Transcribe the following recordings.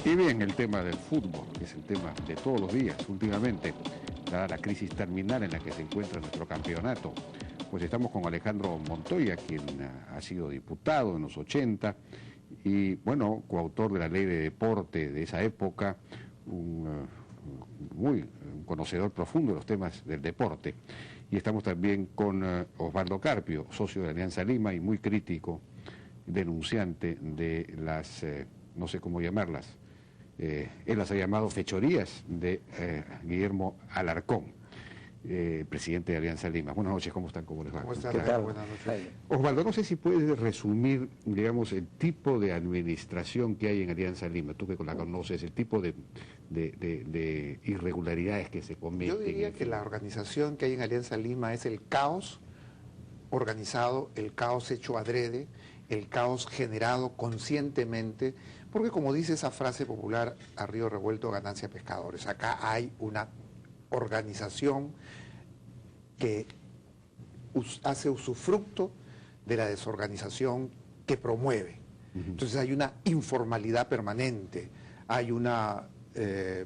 Y bien, el tema del fútbol, que es el tema de todos los días últimamente, dada la crisis terminal en la que se encuentra nuestro campeonato. Pues estamos con Alejandro Montoya, quien ha sido diputado en los 80 y, bueno, coautor de la ley de deporte de esa época, un conocedor profundo de los temas del deporte. Y estamos también con Osvaldo Carpio, socio de Alianza Lima y muy crítico, denunciante de las, no sé cómo llamarlas, él las ha llamado fechorías de Guillermo Alarcón, presidente de Alianza Lima. Buenas noches, ¿cómo están? ¿Cómo les va? ¿Cómo están? ¿Qué tal? Buenas noches. Osvaldo, no sé si puedes resumir, digamos, el tipo de administración que hay en Alianza Lima, tú que la conoces, el tipo de irregularidades que se cometen. Yo diría que la organización que hay en Alianza Lima es el caos organizado, el caos hecho adrede, el caos generado conscientemente, porque como dice esa frase popular, a río revuelto ganancia pescadores. Acá hay una organización que hace usufructo de la desorganización que promueve. Entonces hay una informalidad permanente, hay una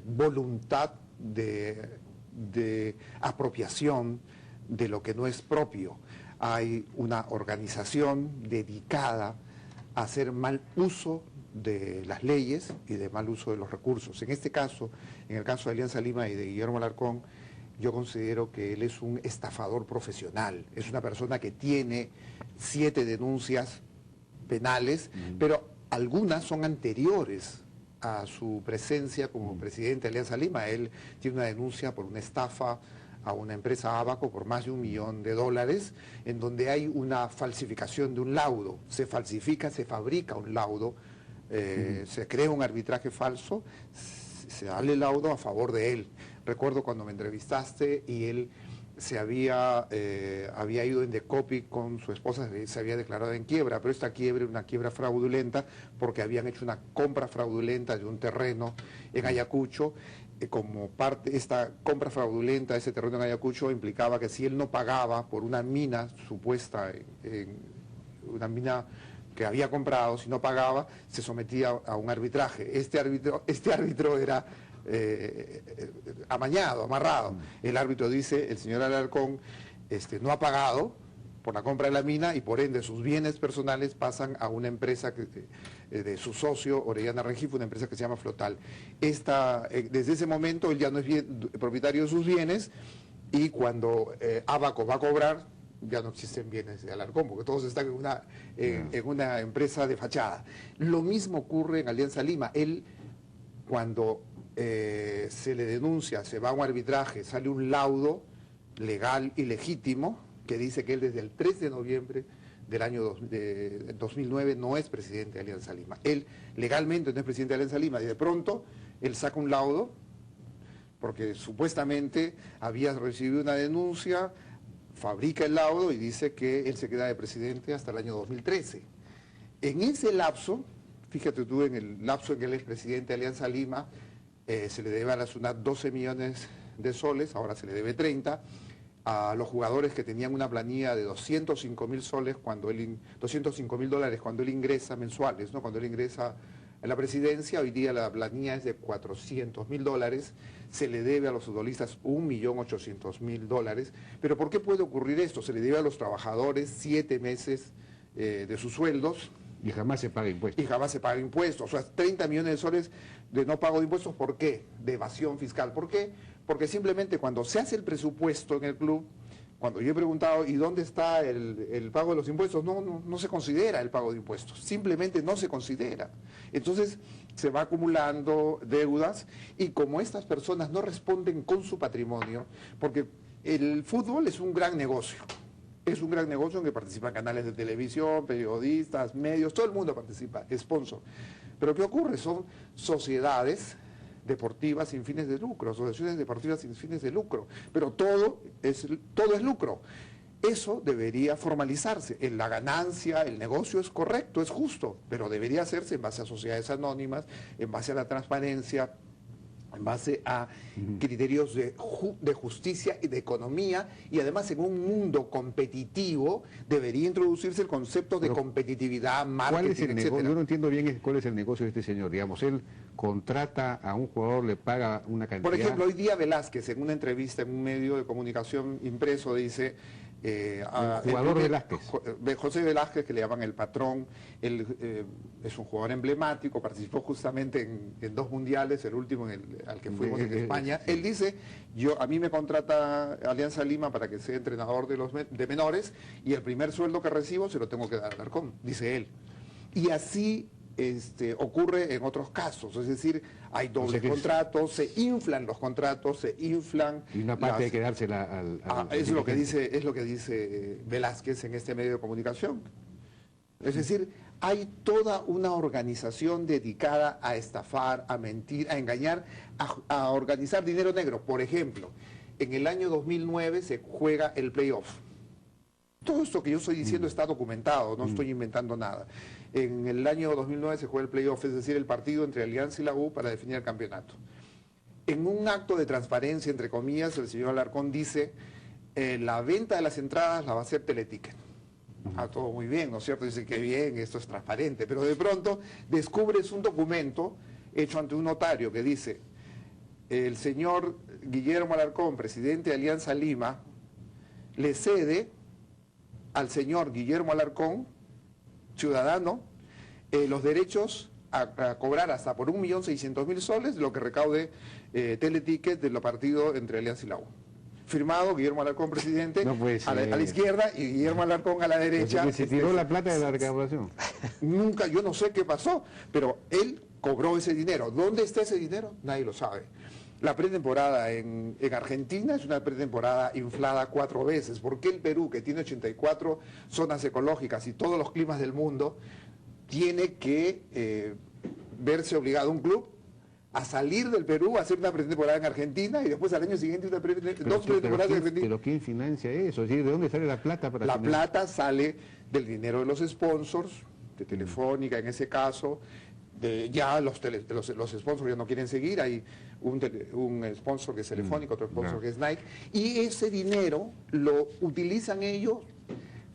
voluntad de apropiación de lo que no es propio, hay una organización dedicada a hacer mal uso de las leyes y de mal uso de los recursos. En este caso, en el caso de Alianza Lima y de Guillermo Alarcón, yo considero que él es un estafador profesional, es una persona que tiene 7 denuncias penales, pero algunas son anteriores a su presencia como presidente de Alianza Lima. Él tiene una denuncia por una estafa a una empresa Abaco por más de $1 millón, en donde hay una falsificación de un laudo, se falsifica, se fabrica un laudo, se crea un arbitraje falso, se da el laudo a favor de él. Recuerdo cuando me entrevistaste y él se había ido en Decopi con su esposa, se había declarado en quiebra, pero esta quiebra era una quiebra fraudulenta porque habían hecho una compra fraudulenta de un terreno en Ayacucho. Como parte, esta compra fraudulenta de ese terreno en Ayacucho implicaba que si él no pagaba por una mina supuesta, una mina que había comprado, si no pagaba, se sometía a un arbitraje. Este árbitro era amañado, amarrado. El árbitro dice, el señor Alarcón no ha pagado por la compra de la mina y por ende sus bienes personales pasan a una empresa de su socio Orellana Rengifo, una empresa que se llama Flotal. Desde ese momento él ya no es propietario de sus bienes y cuando Abaco va a cobrar ya no existen bienes de Alarcón porque todos están en una empresa de fachada. Lo mismo ocurre en Alianza Lima. Él cuando se le denuncia, se va a un arbitraje, sale un laudo legal y legítimo que dice que él desde el 3 de noviembre del año 2009 no es presidente de Alianza Lima. Él legalmente no es presidente de Alianza Lima y de pronto él saca un laudo porque supuestamente había recibido una denuncia, fabrica el laudo y dice que él se queda de presidente hasta el año 2013. En ese lapso, fíjate tú, en el lapso en que él es presidente de Alianza Lima, se le debe a la SUNAT 12 millones de soles, ahora se le debe 30, a los jugadores que tenían una planilla de 205.000 soles cuando él, $205.000 cuando él ingresa mensuales, ¿no? Cuando él ingresa a la presidencia, hoy día la planilla es de $400.000, se le debe a los futbolistas $1.800.000. Pero ¿por qué puede ocurrir esto? Se le debe a los trabajadores 7 meses de sus sueldos. Y jamás se paga impuestos. Y jamás se paga impuestos. O sea, 30 millones de soles de no pago de impuestos. ¿Por qué? De evasión fiscal. ¿Por qué? Porque simplemente cuando se hace el presupuesto en el club, cuando yo he preguntado, ¿y dónde está el pago de los impuestos? No se considera el pago de impuestos. Simplemente no se considera. Entonces se va acumulando deudas y como estas personas no responden con su patrimonio, porque el fútbol es un gran negocio. Es un gran negocio en que participan canales de televisión, periodistas, medios, todo el mundo participa, sponsor. Pero ¿qué ocurre? Son sociedades deportivas sin fines de lucro, asociaciones deportivas sin fines de lucro, pero todo es lucro. Eso debería formalizarse. En la ganancia, el negocio es correcto, es justo, pero debería hacerse en base a sociedades anónimas, en base a la transparencia, en base a criterios de justicia y de economía, y además en un mundo competitivo debería introducirse el concepto de competitividad, marketing, ¿cuál es el negocio? etcétera. Yo no entiendo bien cuál es el negocio de este señor. Digamos, él contrata a un jugador, le paga una cantidad... Por ejemplo, hoy día Velázquez, en una entrevista en un medio de comunicación impreso, dice... jugador Velázquez. José Velázquez, que le llaman el patrón, él es un jugador emblemático, participó justamente en 2 mundiales, el último al que fuimos en España. Él dice, a mí me contrata Alianza Lima para que sea entrenador de menores y el primer sueldo que recibo se lo tengo que dar a Alarcón, dice él. Y así ocurre en otros casos, es decir, hay dobles contratos, se inflan los contratos, se inflan... Y una parte hay que dársela al es lo que dice Velázquez en este medio de comunicación. Es decir, hay toda una organización dedicada a estafar, a mentir, a engañar, a organizar dinero negro. Por ejemplo, en el año 2009 se juega el playoff. Todo esto que yo estoy diciendo está documentado, no estoy inventando nada. En el año 2009 se juega el playoff, es decir, el partido entre Alianza y la U para definir el campeonato. En un acto de transparencia, entre comillas, el señor Alarcón dice, la venta de las entradas la va a hacer Teleticket. Todo muy bien, ¿no es cierto? Dice que bien, esto es transparente, pero de pronto descubres un documento hecho ante un notario que dice, el señor Guillermo Alarcón, presidente de Alianza Lima, le cede al señor Guillermo Alarcón, ciudadano, los derechos a cobrar hasta por 1.600.000 soles lo que recaude Teleticket de los partidos entre Alianza y la U. Firmado Guillermo Alarcón, presidente, a la izquierda, y Guillermo Alarcón a la derecha. O sea, que se tiró la plata de la recaudación. Nunca, yo no sé qué pasó, pero él cobró ese dinero. ¿Dónde está ese dinero? Nadie lo sabe. La pretemporada en Argentina es una pretemporada inflada 4 veces. ¿Por qué el Perú, que tiene 84 zonas ecológicas y todos los climas del mundo, tiene que verse obligado un club a salir del Perú, a hacer una pretemporada en Argentina y después al año siguiente dos pretemporadas en Argentina? ¿Pero quién financia eso? Es decir, ¿de dónde sale la plata para La plata sale del dinero de los sponsors, de Telefónica en ese caso. Ya los sponsors ya no quieren seguir, hay un sponsor que es Telefónica, otro sponsor que es Nike, y ese dinero lo utilizan ellos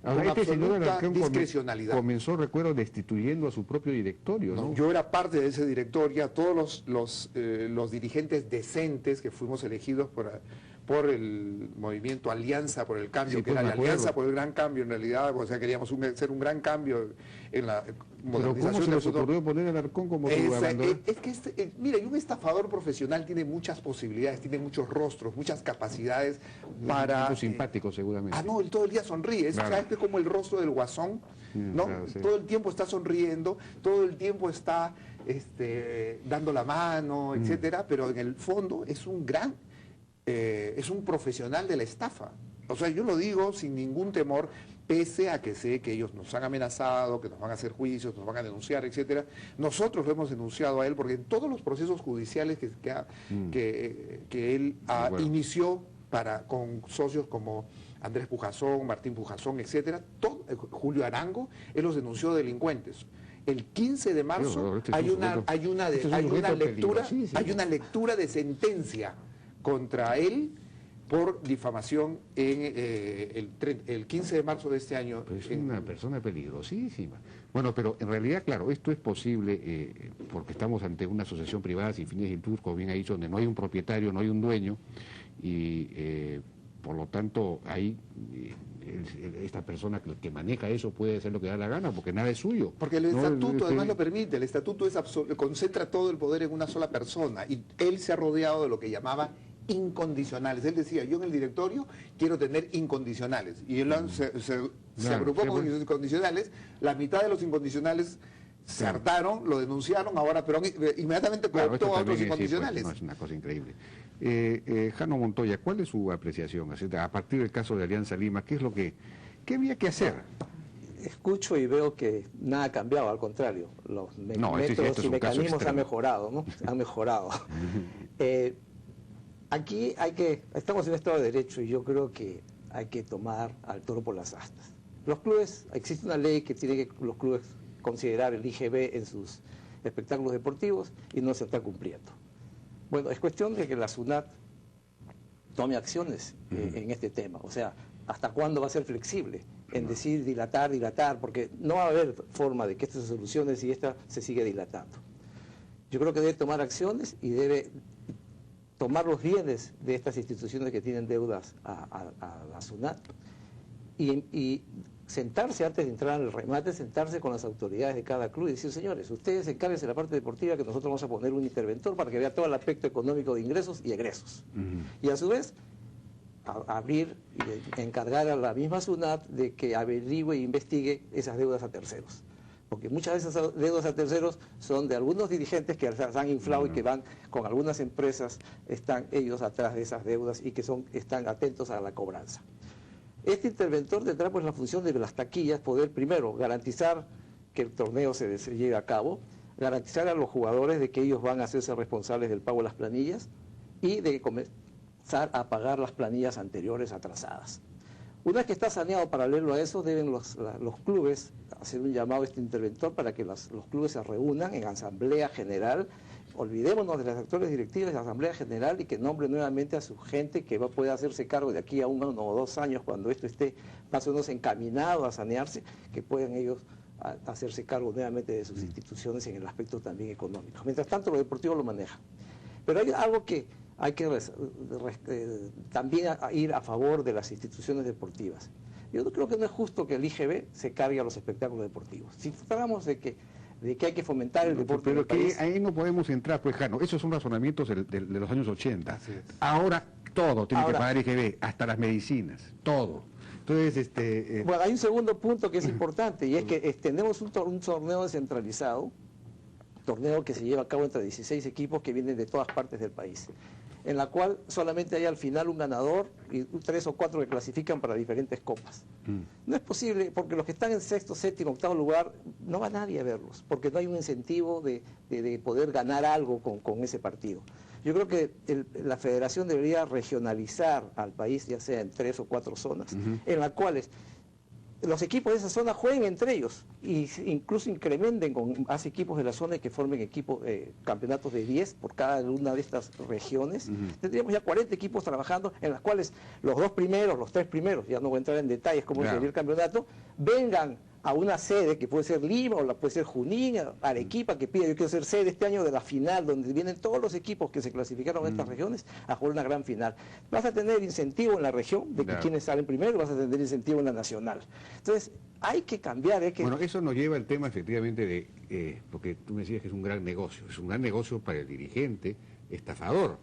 con absoluta discrecionalidad. Comenzó, recuerdo, destituyendo a su propio directorio, ¿no? Yo era parte de ese directorio, todos los dirigentes decentes que fuimos elegidos por el movimiento Alianza por el Cambio, que era la Alianza por el Gran Cambio en realidad, o sea, queríamos hacer un gran cambio en la modernización. ¿Pero cómo se les ocurrió poner a Alarcón como su gobernador? Es que, mira, un estafador profesional tiene muchas posibilidades, tiene muchos rostros, muchas capacidades para... Muy simpático, seguramente. No, él todo el día sonríe, ¿sabes? Que como el rostro del Guasón, ¿no? Claro, sí. Todo el tiempo está sonriendo, todo el tiempo está dando la mano, etcétera, pero en el fondo es un profesional de la estafa. O sea, yo lo digo sin ningún temor, pese a que sé que ellos nos han amenazado, que nos van a hacer juicios, nos van a denunciar, etcétera. Nosotros lo hemos denunciado a él porque en todos los procesos judiciales que él inició con socios como Andrés Pujazón, Martín Pujazón, etcétera, Julio Arango, él los denunció de delincuentes. El 15 de marzo hay una lectura de sentencia contra él por difamación el 15 de marzo de este año. Pero es una persona peligrosísima. Bueno, pero en realidad, claro, esto es posible porque estamos ante una asociación privada sin fines de lucro, como bien ha dicho, donde no hay un propietario, no hay un dueño, y por lo tanto ahí esta persona que maneja eso puede hacer lo que da la gana, porque nada es suyo. Porque el estatuto además lo permite, el estatuto concentra todo el poder en una sola persona, y él se ha rodeado de lo que llamaba incondicionales. Él decía, yo en el directorio quiero tener incondicionales, y él se agrupó con los incondicionales. La mitad de los incondicionales se hartaron, lo denunciaron, ahora pero inmediatamente cooptó a otros incondicionales. Es una cosa increíble. Jano Montoya, ¿cuál es su apreciación a partir del caso de Alianza Lima? ¿Qué había que hacer? Escucho y veo que nada ha cambiado, al contrario, los métodos y mecanismos han mejorado, ¿no? Han mejorado. Aquí estamos en estado de derecho y yo creo que hay que tomar al toro por las astas. Los clubes, existe una ley que tiene que los clubes considerar el IGB en sus espectáculos deportivos y no se está cumpliendo. Bueno, es cuestión de que la SUNAT tome acciones en este tema. O sea, ¿hasta cuándo va a ser flexible en decir dilatar? Porque no va a haber forma de que esto se solucione si esta se sigue dilatando. Yo creo que debe tomar acciones y debe tomar los bienes de estas instituciones que tienen deudas a la SUNAT y sentarse antes de entrar al remate, sentarse con las autoridades de cada club y decir, señores, ustedes encárguense de la parte deportiva que nosotros vamos a poner un interventor para que vea todo el aspecto económico de ingresos y egresos. Y a su vez, abrir y encargar a la misma SUNAT de que averigüe e investigue esas deudas a terceros. Porque muchas veces esas deudas a terceros son de algunos dirigentes que se han inflado y que van con algunas empresas, están ellos atrás de esas deudas y que están atentos a la cobranza. Este interventor tendrá pues la función de las taquillas, poder primero garantizar que el torneo se lleve a cabo, garantizar a los jugadores de que ellos van a hacerse responsables del pago de las planillas y de comenzar a pagar las planillas anteriores atrasadas. Una vez que está saneado, paralelo a eso, deben los clubes hacer un llamado a este interventor para que los clubes se reúnan en asamblea general. Olvidémonos de las actores directivas de la asamblea general y que nombre nuevamente a su gente que pueda hacerse cargo de aquí a 1 o 2 años, cuando esto esté más o menos encaminado a sanearse, que puedan ellos hacerse cargo nuevamente de sus instituciones en el aspecto también económico. Mientras tanto, lo deportivo lo maneja. Pero hay algo que hay que también ir a favor de las instituciones deportivas. Yo creo que no es justo que el IGB se cargue a los espectáculos deportivos. Si tratamos de que hay que fomentar el deporte en el país. Ahí no podemos entrar, pues, Jano. Esos son razonamientos de los años 80. Ahora todo tiene que pagar IGB, hasta las medicinas, todo. Entonces, Bueno, hay un segundo punto que es importante, y es que tenemos un torneo descentralizado, torneo que se lleva a cabo entre 16 equipos que vienen de todas partes del país, en la cual solamente hay al final un ganador y 3 o 4 que clasifican para diferentes copas. No es posible, porque los que están en sexto, séptimo, octavo lugar, no va nadie a verlos, porque no hay un incentivo de poder ganar algo con ese partido. Yo creo que la federación debería regionalizar al país, ya sea en 3 o 4 zonas, en las cuales los equipos de esa zona jueguen entre ellos y incluso incrementen con más equipos de la zona y que formen equipos, campeonatos de 10 por cada una de estas regiones. Tendríamos ya 40 equipos trabajando, en las cuales los 2 primeros, los 3 primeros, ya no voy a entrar en detalles cómo sería el campeonato, vengan a una sede que puede ser Lima o puede ser Junín, Arequipa, que pide, yo quiero ser sede este año de la final, donde vienen todos los equipos que se clasificaron en estas regiones a jugar una gran final. Vas a tener incentivo en la región de que quienes salen primero, vas a tener incentivo en la nacional. Entonces, hay que cambiar. Bueno, eso nos lleva al tema efectivamente de, porque tú me decías que es un gran negocio para el dirigente estafador.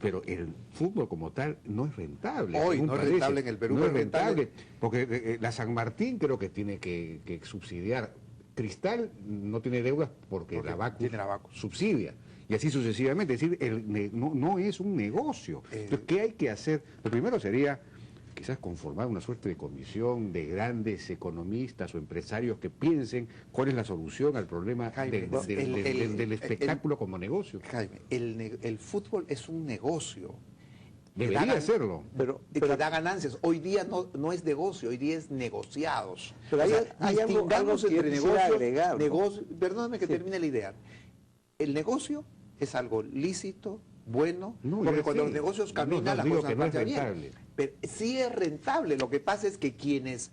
Pero el fútbol como tal no es rentable. Hoy no es rentable en el Perú. No es rentable, porque la San Martín creo que tiene que subsidiar. Cristal no tiene deudas porque la Bacus subsidia. Y así sucesivamente. Es decir, no es un negocio. Entonces, ¿qué hay que hacer? Lo primero sería quizás conformar una suerte de comisión de grandes economistas o empresarios que piensen cuál es la solución al problema del espectáculo como negocio. Jaime, el fútbol es un negocio. Debería hacerlo. Pero que da ganancias. Hoy día no es negocio, hoy día es negociados. Pero hay algo entre negocio. Perdóname que termine la idea. El negocio es algo lícito, bueno, porque cuando los negocios caminan, las cosas marchan bien. Pero sí es rentable. Lo que pasa es que quienes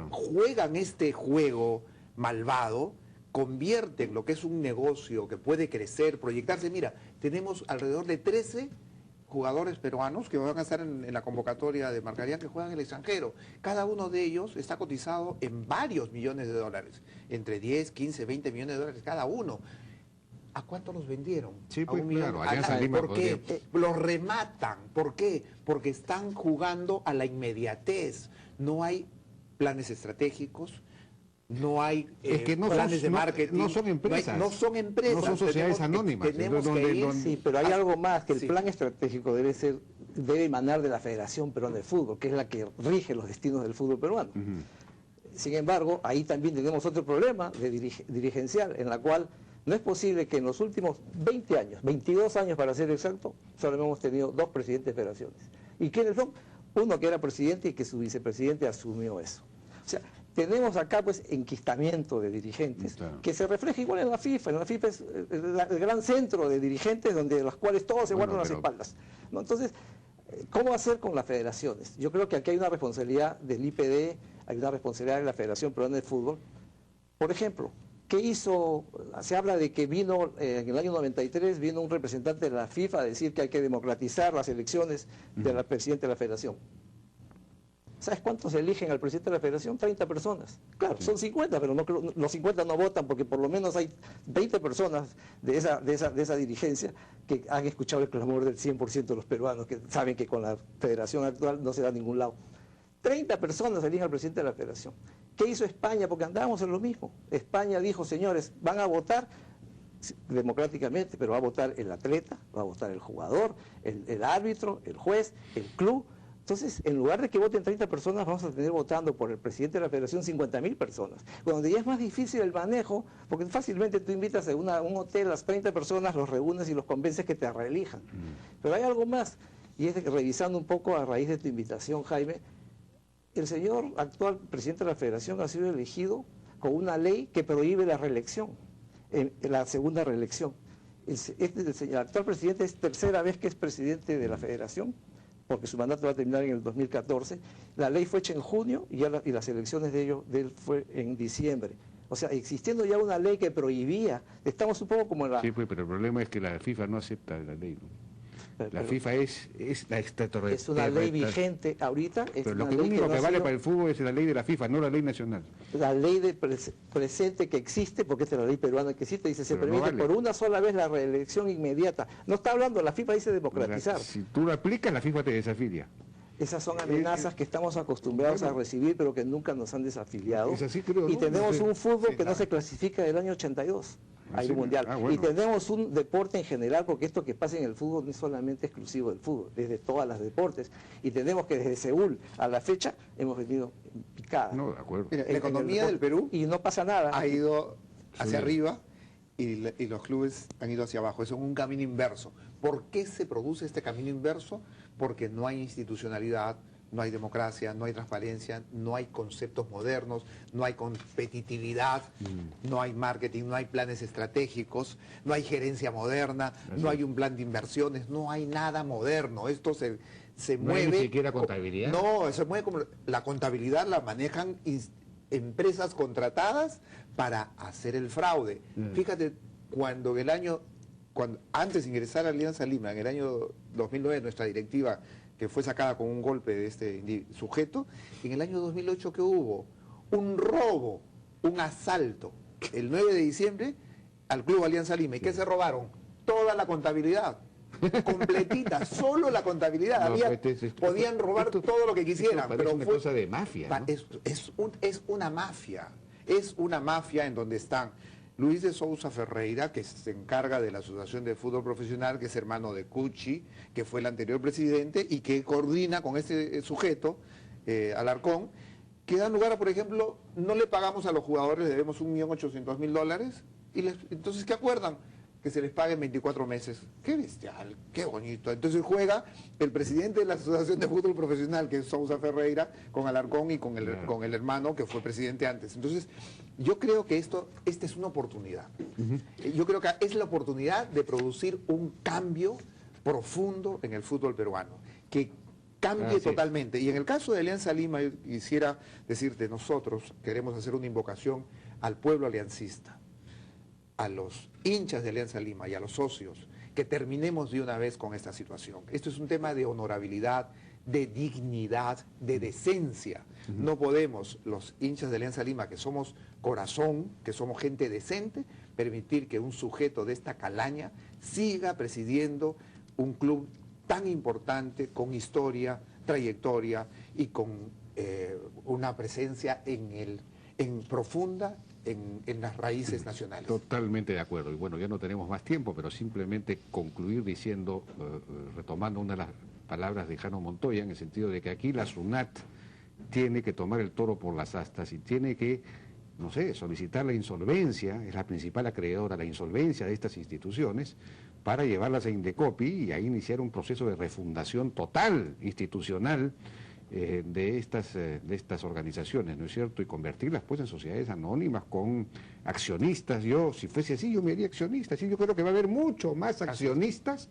juegan este juego malvado convierten lo que es un negocio que puede crecer, proyectarse. Mira, tenemos alrededor de 13 jugadores peruanos que van a estar en la convocatoria de Marcarían que juegan en el extranjero. Cada uno de ellos está cotizado en varios millones de dólares, entre 10, 15, 20 millones de dólares cada uno. ¿A cuánto los vendieron? Sí, pues claro, ¿por qué? Los rematan. ¿Por qué? Porque están jugando a la inmediatez. No hay planes estratégicos, no hay planes de marketing. No son empresas. No son empresas. No son sociedades anónimas. Sí, pero hay algo más, que el plan estratégico debe emanar de la Federación Peruana de Fútbol, que es la que rige los destinos del fútbol peruano. Sin embargo, ahí también tenemos otro problema dirigencial, en la cual no es posible que en los últimos 20 años, 22 años para ser exacto, solo hemos tenido 2 presidentes de federaciones. ¿Y quiénes son? Uno que era presidente y que su vicepresidente asumió eso. O sea, tenemos acá pues enquistamiento de dirigentes que se refleja igual en la FIFA. En la FIFA es el gran centro de dirigentes donde los cuales todos se guardan las espaldas, ¿no? Entonces, ¿cómo hacer con las federaciones? Yo creo que aquí hay una responsabilidad del IPD, hay una responsabilidad de la Federación Peruana de Fútbol. Por ejemplo, ¿Qué hizo? Se habla de que vino, en el año 93, vino un representante de la FIFA a decir que hay que democratizar las elecciones de la presidenta de la federación. ¿Sabes cuántos eligen al presidente de la federación? 30 personas. Claro, son 50, pero no, los 50 no votan porque por lo menos hay 20 personas de esa dirigencia que han escuchado el clamor del 100% de los peruanos, que saben que con la federación actual no se da a ningún lado. 30 personas eligen al presidente de la federación. ¿Qué hizo España? Porque andábamos en lo mismo. España dijo, señores, van a votar democráticamente, pero va a votar el atleta, va a votar el jugador, el árbitro, el juez, el club. Entonces, en lugar de que voten 30 personas, vamos a tener votando por el presidente de la federación 50.000 personas. Cuando ya es más difícil el manejo, porque fácilmente tú invitas a un hotel a las 30 personas, los reúnes y los convences que te reelijan. Pero hay algo más, y es que revisando un poco a raíz de tu invitación, Jaime, el señor actual presidente de la federación ha sido elegido con una ley que prohíbe la reelección, la segunda reelección. El actual presidente es tercera vez que es presidente de la federación, porque su mandato va a terminar en el 2014. La ley fue hecha en junio y las elecciones de él fue en diciembre. O sea, existiendo ya una ley que prohibía, estamos un poco como en la... Sí, pues, pero el problema es que la FIFA no acepta la ley, ¿no? La FIFA es la extraterrestre. Es una ley vigente ahorita. Pero lo único que vale para el fútbol es la ley de la FIFA, no la ley nacional. La ley presente que existe, porque esta es la ley peruana que existe, dice, se permite por una sola vez la reelección inmediata. No está hablando, la FIFA dice democratizar. Si tú lo aplicas, la FIFA te desafilia. Esas son amenazas que estamos acostumbrados a recibir, pero que nunca nos han desafiliado. Es así, creo, y ¿no? tenemos un fútbol que no se clasifica del año 82. Hay un mundial. Bueno. Y tenemos un deporte en general, porque esto que pasa en el fútbol no es solamente exclusivo del fútbol, es de todas las deportes. Y tenemos que desde Seúl a la fecha hemos venido picadas. No, de acuerdo. Mira, la economía del Perú y no pasa nada. ha ido hacia arriba y los clubes han ido hacia abajo. Eso es un camino inverso. ¿Por qué se produce este camino inverso? Porque no hay institucionalidad, no hay democracia, no hay transparencia, no hay conceptos modernos, no hay competitividad, no hay marketing, no hay planes estratégicos, no hay gerencia moderna, no hay un plan de inversiones, no hay nada moderno. Esto se mueve... ¿No hay ni siquiera contabilidad? No, se mueve como... La contabilidad la manejan empresas contratadas para hacer el fraude. Fíjate, antes de ingresar a Alianza Lima, en el año 2009, nuestra directiva, que fue sacada con un golpe de este sujeto, en el año 2008 que hubo un robo, un asalto, el 9 de diciembre, al Club Alianza Lima. ¿Y qué se robaron? Toda la contabilidad, completita, solo la contabilidad. Podían robar todo lo que quisieran. Pero es una cosa de mafia, ¿no? Es una mafia en donde están Luis de Sousa Ferreira, que se encarga de la Asociación de Fútbol Profesional, que es hermano de Cuchi, que fue el anterior presidente, y que coordina con este sujeto, Alarcón, que dan lugar a, por ejemplo, no le pagamos a los jugadores, le debemos $1.800.000, y entonces, ¿qué acuerdan? Que se les pague en 24 meses. ¡Qué bestial! ¡Qué bonito! Entonces juega el presidente de la Asociación de Fútbol Profesional, que es Sousa Ferreira, con Alarcón y con el hermano que fue presidente antes. Entonces, yo creo que esta es una oportunidad. Yo creo que es la oportunidad de producir un cambio profundo en el fútbol peruano, que cambie totalmente. Y en el caso de Alianza Lima, yo quisiera decirte, nosotros queremos hacer una invocación al pueblo aliancista, a los hinchas de Alianza Lima y a los socios, que terminemos de una vez con esta situación. Esto es un tema de honorabilidad, de dignidad, de decencia. No podemos, los hinchas de Alianza Lima, que somos corazón, que somos gente decente, permitir que un sujeto de esta calaña siga presidiendo un club tan importante, con historia, trayectoria y con una presencia profunda en las raíces nacionales. Totalmente de acuerdo. Y bueno, ya no tenemos más tiempo, pero simplemente concluir diciendo, retomando una de las palabras de Jano Montoya, en el sentido de que aquí la SUNAT tiene que tomar el toro por las astas y tiene que, no sé, solicitar la insolvencia, es la principal acreedora, la insolvencia de estas instituciones, para llevarlas a Indecopi y ahí iniciar un proceso de refundación total, institucional, de estas organizaciones, ¿no es cierto? Y convertirlas pues en sociedades anónimas con accionistas. Yo, si fuese así, yo me haría accionista. Sí, yo creo que va a haber mucho más accionistas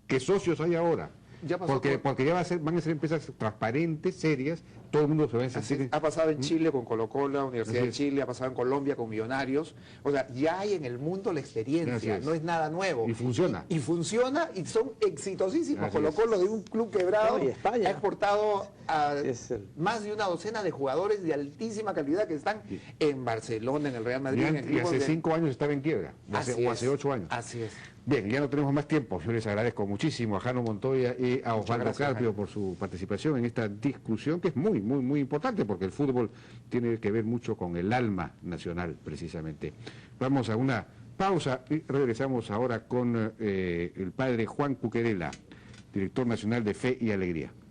que socios hay ahora. Ya pasó porque ya van a ser empresas transparentes, serias, todo el mundo se va a sentir... Ha pasado en Chile con Colo-Colo, la Universidad Así de es. Chile, ha pasado en Colombia con Millonarios. O sea, ya hay en el mundo la Así experiencia, es. no es nada nuevo. Y funciona. Y funciona y son exitosísimos. Así Colo-Colo, de un club quebrado, No, y España. ha exportado a Es el- más de una docena de jugadores de altísima calidad que están Sí. en Barcelona, en el Real Y, Madrid, en el y hace de- 5 años estaba en quiebra, o Así hace es. 8 años. Así es. Bien, ya no tenemos más tiempo. Yo les agradezco muchísimo a Jano Montoya y a Osvaldo gracias, Carpio Jaime. por su participación en esta discusión que es muy, muy, muy importante porque el fútbol tiene que ver mucho con el alma nacional, precisamente. Vamos a una pausa y regresamos ahora con el padre Juan Cuquerela, director nacional de Fe y Alegría.